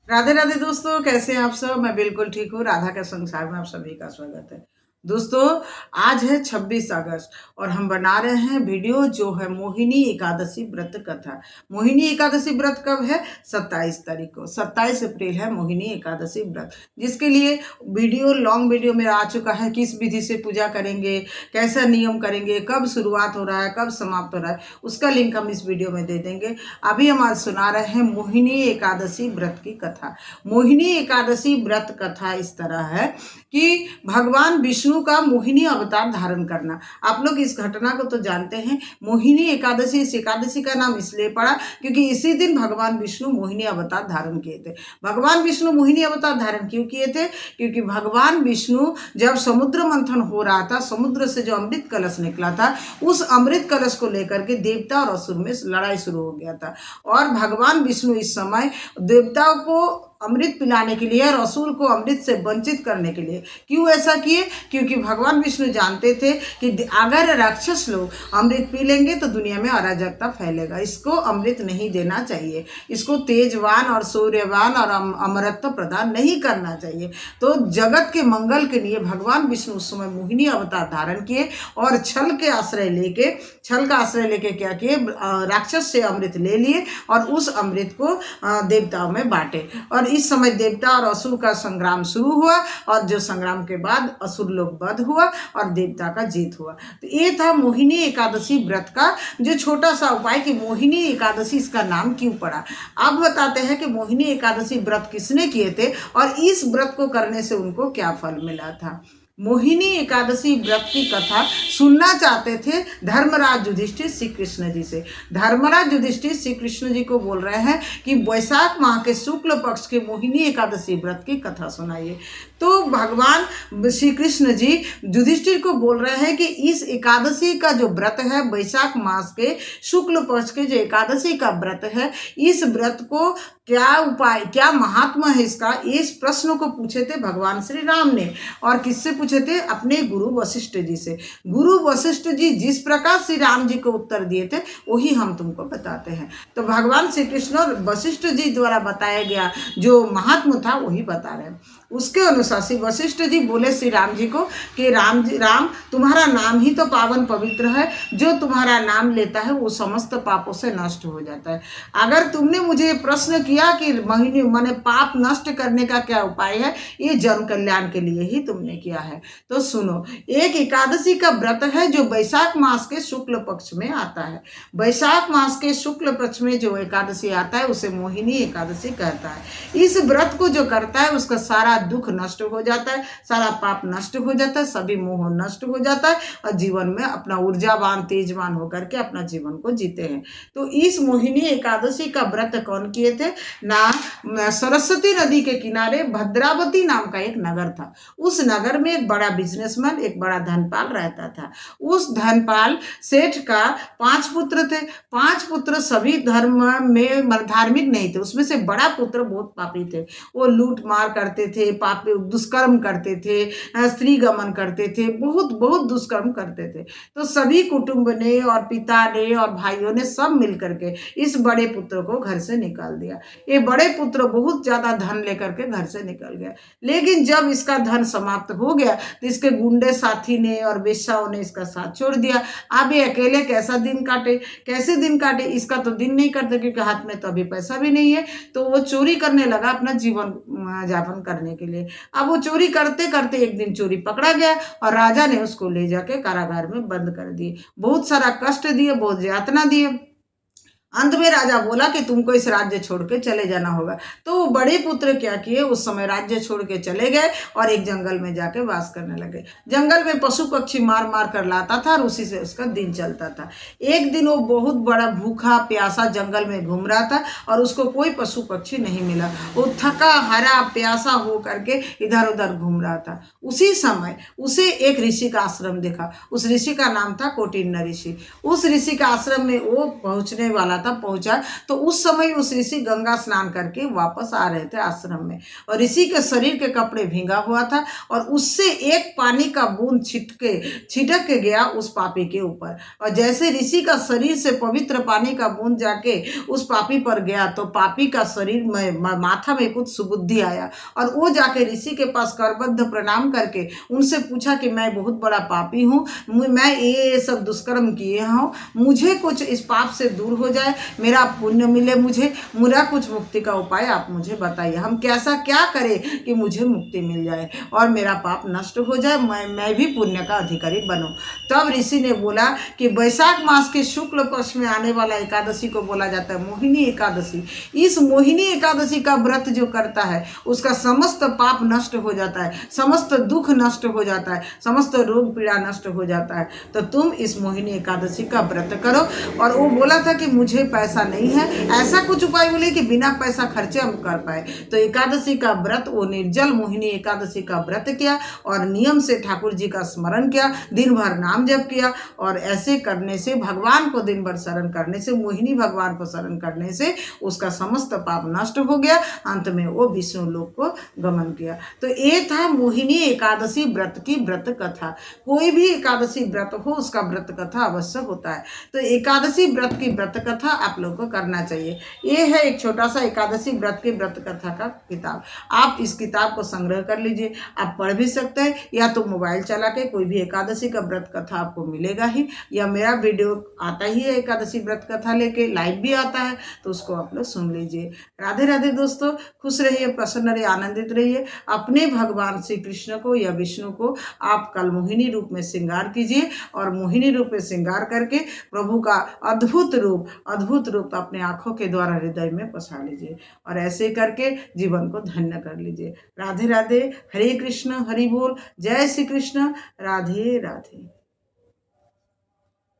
राधे राधे दोस्तों, कैसे हैं आप सब। मैं बिल्कुल ठीक हूँ। राधा के संसार में आप सभी का स्वागत है। दोस्तों, आज है 26 अगस्त और हम बना रहे हैं वीडियो जो है मोहिनी एकादशी व्रत कथा। मोहिनी एकादशी व्रत कब है? 27 तारीख को। 27 अप्रैल है मोहिनी एकादशी व्रत, जिसके लिए वीडियो लॉन्ग वीडियो में आ चुका है। किस विधि से पूजा करेंगे, कैसा नियम करेंगे, कब शुरुआत हो रहा है, कब समाप्त हो रहा है, उसका लिंक हम इस वीडियो में दे देंगे। अभी हम आज सुना रहे हैं मोहिनी एकादशी व्रत की कथा। मोहिनी एकादशी व्रत कथा इस तरह है कि भगवान विष्णु का मोहिनी अवतार धारण करना। आप लोग इस घटना को तो जानते हैं। मोहिनी एकादशी, इस एकादशी का नाम इसलिए पड़ा क्योंकि इसी दिन भगवान विष्णु मोहिनी अवतार धारण किए थे। भगवान विष्णु मोहिनी अवतार धारण क्यों किए थे? क्योंकि भगवान विष्णु जब समुद्र मंथन हो रहा था, समुद्र से जो अमृत कलश निकला था, उस अमृत कलश को लेकर के देवता और असुर में लड़ाई शुरू हो गया था। और भगवान विष्णु इस समय देवताओं को अमृत पिलाने के लिए और असुर को अमृत से वंचित करने के लिए क्यों ऐसा किए? क्योंकि भगवान विष्णु जानते थे कि अगर राक्षस लोग अमृत पी लेंगे तो दुनिया में अराजकता फैलेगा। इसको अमृत नहीं देना चाहिए, इसको तेजवान और सूर्यवान और अमरत्व प्रदान नहीं करना चाहिए। तो जगत के मंगल के लिए भगवान विष्णु उस समय मोहिनी अवतार धारण किए और छल का आश्रय लेके क्या किए? राक्षस से अमृत ले लिए और उस अमृत को देवताओं में बांटे। और इस समय देवता और असुर का संग्राम शुरू हुआ और जो संग्राम के बाद असुर लोग वध हुआ और देवता का जीत हुआ। तो ये था मोहिनी एकादशी व्रत का जो छोटा सा उपाय कि मोहिनी एकादशी इसका नाम क्यों पड़ा। अब बताते हैं कि मोहिनी एकादशी व्रत किसने किए थे और इस व्रत को करने से उनको क्या फल मिला था। मोहिनी एकादशी व्रत की कथा सुनना चाहते थे धर्मराज युधिष्ठिर श्री कृष्ण जी से। धर्मराज युधिष्ठिर श्री कृष्ण जी को बोल रहे हैं कि वैशाख माह के शुक्ल पक्ष के मोहिनी एकादशी व्रत की कथा सुनाइए। तो भगवान श्री कृष्ण जी युधिष्ठिर को बोल रहे हैं कि इस एकादशी का जो व्रत है, वैशाख मास के शुक्ल पक्ष के जो एकादशी का व्रत है, इस व्रत को क्या उपाय, क्या महात्मा है इसका, इस प्रश्न को पूछे थे भगवान श्री राम ने। और किससे पूछे थे? अपने गुरु वशिष्ठ जी से। गुरु वशिष्ठ जी जिस प्रकार श्री राम जी को उत्तर दिए थे वही हम तुमको बताते हैं। तो भगवान श्री कृष्ण और वशिष्ठ जी द्वारा बताया गया जो महात्मा था वही बता रहे हैं। उसके अनुसार श्री वशिष्ठ जी बोले श्री राम जी को कि राम तुम्हारा नाम ही तो पावन पवित्र है, जो तुम्हारा नाम लेता है वो समस्त पापों से नष्ट हो जाता है। अगर तुमने मुझे प्रश्न किया कि मोहिनी माने पाप नष्ट करने का क्या उपाय है, ये जन कल्याण के लिए ही तुमने किया है। तो सुनो, एक एकादशी का व्रत है जो वैशाख मास के शुक्ल पक्ष में आता है। वैशाख मास के शुक्ल पक्ष में जो एकादशी आता है उसे मोहिनी एकादशी कहता है। इस व्रत को जो करता है उसका सारा दुख नष्ट हो जाता है, सारा पाप नष्ट हो जाता है, सभी मोह नष्ट हो जाता है और जीवन में अपना ऊर्जावान तेजवान होकर के अपना जीवन को जीते हैं। तो इस मोहिनी एकादशी का व्रत कौन किए थे? ना सरस्वती नदी के किनारे भद्रावती नाम का एक नगर था। उस नगर में एक बड़ा बिजनेसमैन, एक बड़ा धनपाल रहता था। उस धनपाल सेठ का 5 पुत्र थे। 5 पुत्र सभी धर्म में धार्मिक नहीं थे। उसमें से बड़ा पुत्र बहुत पापी थे। वो लूट मार करते थे, पापी दुष्कर्म करते थे, स्त्री गमन करते थे, बहुत बहुत दुष्कर्म करते थे। तो सभी कुटुंब ने और पिता ने और भाइयों ने सब मिल करके इस बड़े पुत्र को घर से निकाल दिया। ये बड़े पुत्र बहुत ज्यादा धन लेकर के घर से निकल गया। लेकिन जब इसका धन समाप्त हो गया तो इसके गुंडे साथी ने और वेश्याओं ने इसका साथ छोड़ दिया। अब ये अकेले कैसा दिन काटे, कैसे दिन काटे? इसका तो दिन नहीं करते क्योंकि हाथ में तो अभी पैसा भी नहीं है। तो वो चोरी करने लगा अपना जीवन यापन करने के लिए। अब वो चोरी करते करते एक दिन चोरी पकड़ा गया और राजा ने उसको ले जाके कारागार में बंद कर दिए। बहुत सारा कष्ट दिए, बहुत यातना दिए। अंत में राजा बोला कि तुमको इस राज्य छोड़ के चले जाना होगा। तो वो बड़े पुत्र क्या किए, उस समय राज्य छोड़ के चले गए और एक जंगल में जाके वास करने लगे। जंगल में पशु पक्षी मार मार कर लाता था और उसी से उसका दिन चलता था। एक दिन वो बहुत बड़ा भूखा प्यासा जंगल में घूम रहा था और उसको कोई पशु पक्षी नहीं मिला। वो थका हरा प्यासा हो करके इधर उधर घूम रहा था। उसी समय उसे एक ऋषि का आश्रम देखा। उस ऋषि का नाम था कौटिन्य ऋषि। उस ऋषि का आश्रम में वो पहुंचने वाला रहा था पहुंचा, तो उस समय उस ऋषि गंगा स्नान करके वापस आ रहे थे आश्रम में, और ऋषि के शरीर के कपड़े भींगा हुआ था और उससे एक पानी का बूंद छिटक के गया उस पापी के ऊपर, और जैसे ऋषि का शरीर से पवित्र पानी का बूंद जाके उस पापी पर गया तो पापी का शरीर में माथा में कुछ सुबुद्धि आया, और वो जाके ऋषि के पास करबद्ध प्रणाम करके उनसे पूछा कि मैं बहुत बड़ा पापी हूँ, मैं ये सब दुष्कर्म किए हूँ, मुझे कुछ इस पाप से दूर हो जाए, मेरा पुण्य मिले, मुझे मेरा कुछ मुक्ति का उपाय आप मुझे बताइए, हम कैसा क्या करें कि मुझे मुक्ति मिल जाए और मेरा पाप नष्ट हो जाए, मैं भी पुण्य का अधिकारी बनूं। तब ऋषि ने बोला कि वैशाख मास के शुक्ल पक्ष में आने वाला एकादशी को बोला जाता है मोहिनी एकादशी। इस मोहिनी एकादशी का व्रत जो करता है उसका समस्त पाप नष्ट हो जाता है, समस्त दुख नष्ट हो जाता है, समस्त रोग पीड़ा नष्ट हो जाता है। तो तुम इस मोहिनी एकादशी का व्रत करो। और वो बोला था कि मुझे पैसा नहीं है, ऐसा कुछ उपाय बोले कि बिना पैसा खर्चे हम कर पाए। तो एकादशी का व्रत, वो निर्जल मोहिनी एकादशी का व्रत किया और नियम से ठाकुर जी का स्मरण किया, दिन भर नाम जप किया, और ऐसे करने से भगवान को दिन भर शरण करने से, मोहिनी भगवान को शरण करने से उसका समस्त पाप नष्ट हो गया, अंत में वो विष्णु लोक को गमन किया। तो ये था मोहिनी एकादशी व्रत की व्रत कथा। कोई भी एकादशी व्रत हो उसका व्रत कथा अवश्य होता है, तो एकादशी व्रत की व्रत कथा आप लोग को करना चाहिए। ये है एक छोटा सा एकादशी व्रत के व्रत कथा का किताब। आप इस किताब को संग्रह कर लीजिए, आप पढ़ भी सकते हैं, या तो मोबाइल चला के कोई भी एकादशी का व्रत कथा आपको मिलेगा ही, या मेरा वीडियो आता ही है एकादशी व्रत कथा लेके, लाइव भी आता है, तो उसको आप लोग सुन लीजिए। राधे राधे दोस्तों, खुश रहिए, प्रसन्न रहिए, आनंदित रहिए। अपने भगवान श्री कृष्ण को या विष्णु को आप कल मोहिनी रूप में श्रृंगार कीजिए, और मोहिनी रूप में श्रृंगार करके प्रभु का अद्भुत रूप अपने आंखों के द्वारा हृदय में बसा लीजिए, और ऐसे करके जीवन को धन्य कर लीजिए। राधे राधे, हरे कृष्ण, हरि बोल, जय श्री कृष्ण, राधे राधे।